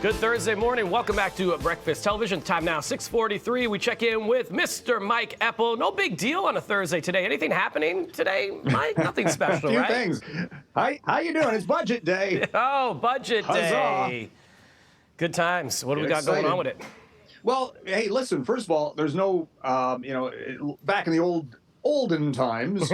Good Thursday morning. Welcome back to Breakfast Television. Time now 6:43. We check in with Mr. Mike Eppel. No big deal on a Thursday today. Anything happening today, Mike? Nothing special, A few right? things. Hi, how you doing? It's budget day. Oh, budget Huzzah. day. Good times. What do we got going on with it? Well, hey, listen. First of all, there's no, back in the olden times,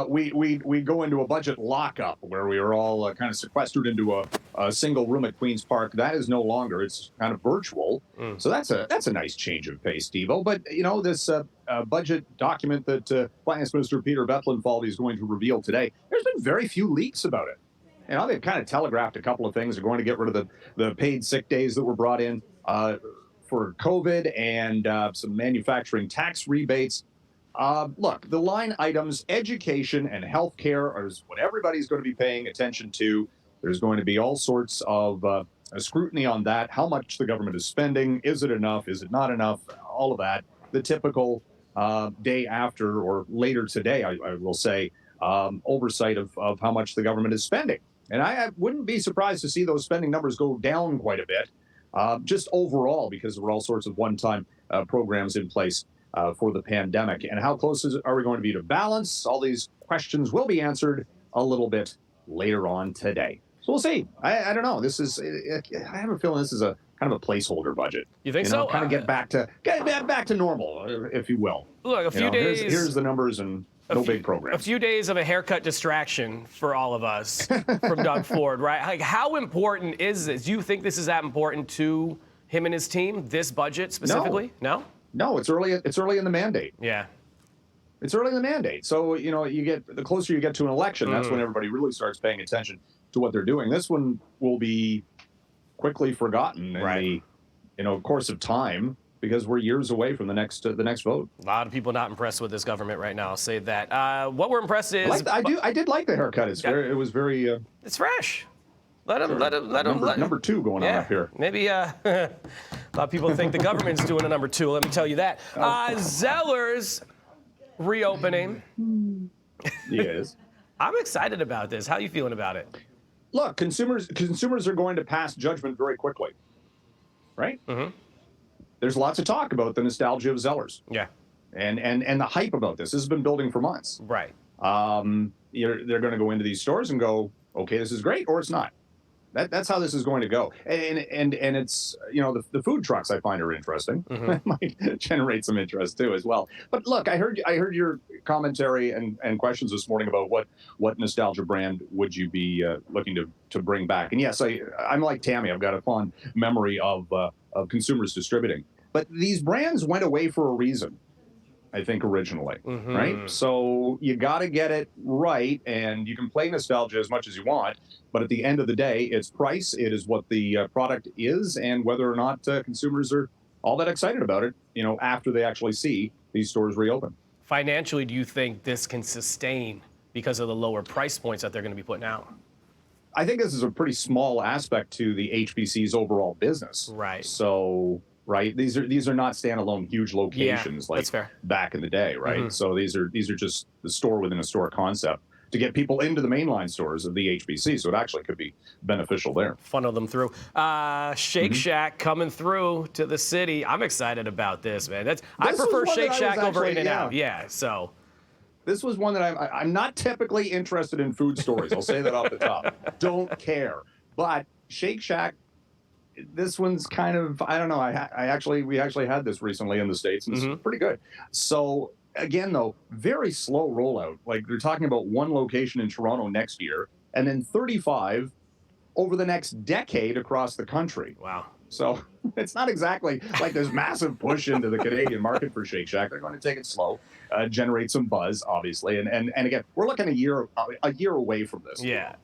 we go into a budget lockup where we are all kind of sequestered into a single room at Queen's Park. That is no longer. It's kind of virtual. So that's a nice change of pace, Devo. But this budget document that Finance Minister Peter Bethlenfalvy is going to reveal today, there's been very few leaks about it. They've kind of telegraphed a couple of things. They're going to get rid of the paid sick days that were brought in for COVID and some manufacturing tax rebates. Look, the line items, education and healthcare is what everybody's going to be paying attention to. There's going to be all sorts of scrutiny on that. How much the government is spending. Is it enough? Is it not enough? All of that. The typical day after or later today, I will say, oversight of how much the government is spending. And I wouldn't be surprised to see those spending numbers go down quite a bit, just overall, because there were all sorts of one-time programs in place for the pandemic. And how close are we going to be to balance? All these questions will be answered a little bit later on today. So we'll see. I don't know. I have a feeling this is a kind of a placeholder budget. You think so? Kind of get back to normal, if you will. Look, a few days. Here's the numbers and no big program. A few days of a haircut distraction for all of us from Doug Ford, right? Like, how important is this? Do you think this is that important to him and his team? This budget specifically? No. No, it's early in the mandate. Yeah. It's early in the mandate. So, you get the closer you get to an election, that's when everybody really starts paying attention to what they're doing. This one will be quickly forgotten in the course of time because we're years away from the next vote. A lot of people not impressed with this government right now. I'll say that. What we're impressed is I did like the haircut. It was very it's fresh. Let him. Number two going on up here. Maybe a lot of people think the government's doing a number two. Let me tell you that. Zellers reopening. Yes. I'm excited about this. How are you feeling about it? Look, consumers are going to pass judgment very quickly, right? Mm-hmm. There's lots of talk about the nostalgia of Zellers. Yeah. And the hype about this. This has been building for months. Right. They're going to go into these stores and go, okay, this is great, or it's not. That's how this is going to go. And it's, the food trucks I find are interesting. Mm-hmm. That might generate some interest too as well. But look, I heard your commentary and questions this morning about what nostalgia brand would you be looking to bring back. And yes, I'm like Tammy. I've got a fond memory of consumers distributing. But these brands went away for a reason, I think, originally, right? So you got to get it right, and you can play nostalgia as much as you want, but at the end of the day, it's price, it is what the product is, and whether or not consumers are all that excited about it, after they actually see these stores reopen. Financially, do you think this can sustain because of the lower price points that they're going to be putting out? I think this is a pretty small aspect to the HBC's overall business. Right. So... Right, these are not standalone huge locations like that's fair. Back in the day, right? So these are just the store within a store concept to get people into the mainline stores of the HBC. So it actually could be beneficial there. Funnel them through. Shake Shack coming through to the city. I'm excited about this, man. I prefer Shake Shack over In-N-Out. Yeah. So this was one that I'm not typically interested in food stories. I'll say that off the top. Don't care, but Shake Shack. This one's kind of, I don't know. We actually had this recently in the States, and it's pretty good. So again, though, very slow rollout. Like they're talking about one location in Toronto next year, and then 35 over the next decade across the country. Wow. So it's not exactly like this massive push into the Canadian market for Shake Shack. They're going to take it slow, generate some buzz, obviously, and again, we're looking a year away from this. Yeah.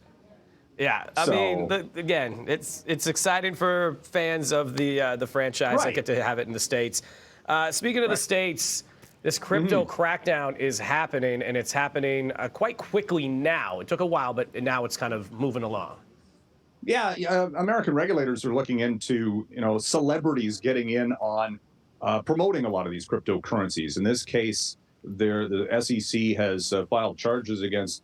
Yeah, I mean, again, it's exciting for fans of the franchise that get to have it in the States. Speaking of the States, this crypto crackdown is happening, and it's happening quite quickly now. It took a while, but now it's kind of moving along. Yeah, American regulators are looking into celebrities getting in on promoting a lot of these cryptocurrencies. In this case, the SEC has filed charges against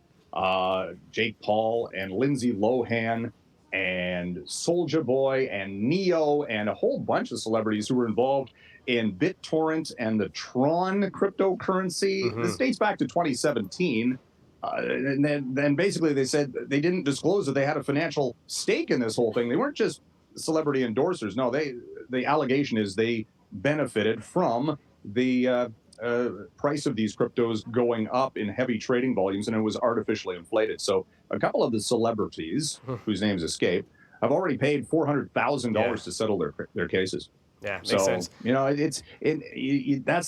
Jake Paul and Lindsay Lohan and and Soulja Boy and Neo and a whole bunch of celebrities who were involved in BitTorrent and the Tron cryptocurrency. This dates back to 2017. And then basically they said they didn't disclose that they had a financial stake in this whole thing. They weren't just celebrity endorsers. No, the allegation is they benefited from the price of these cryptos going up in heavy trading volumes, and it was artificially inflated. So a couple of the celebrities whose names escape have already paid $400,000 to settle their cases. Yeah, makes sense. You know, that's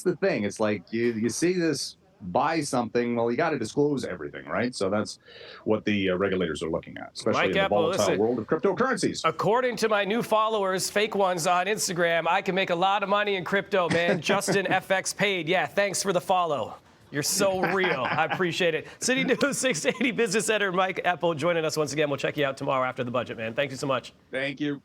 the thing. It's like you see this, buy something, well, you got to disclose everything, right? So that's what the regulators are looking at, especially in the volatile world of cryptocurrencies. According to my new followers, fake ones on Instagram, I can make a lot of money in crypto, man. Justin FX paid. Yeah, thanks for the follow. You're so real. I appreciate it. City News 680 business editor Mike Eppel joining us once again. We'll check you out tomorrow after the budget, man. Thank you so much. Thank you.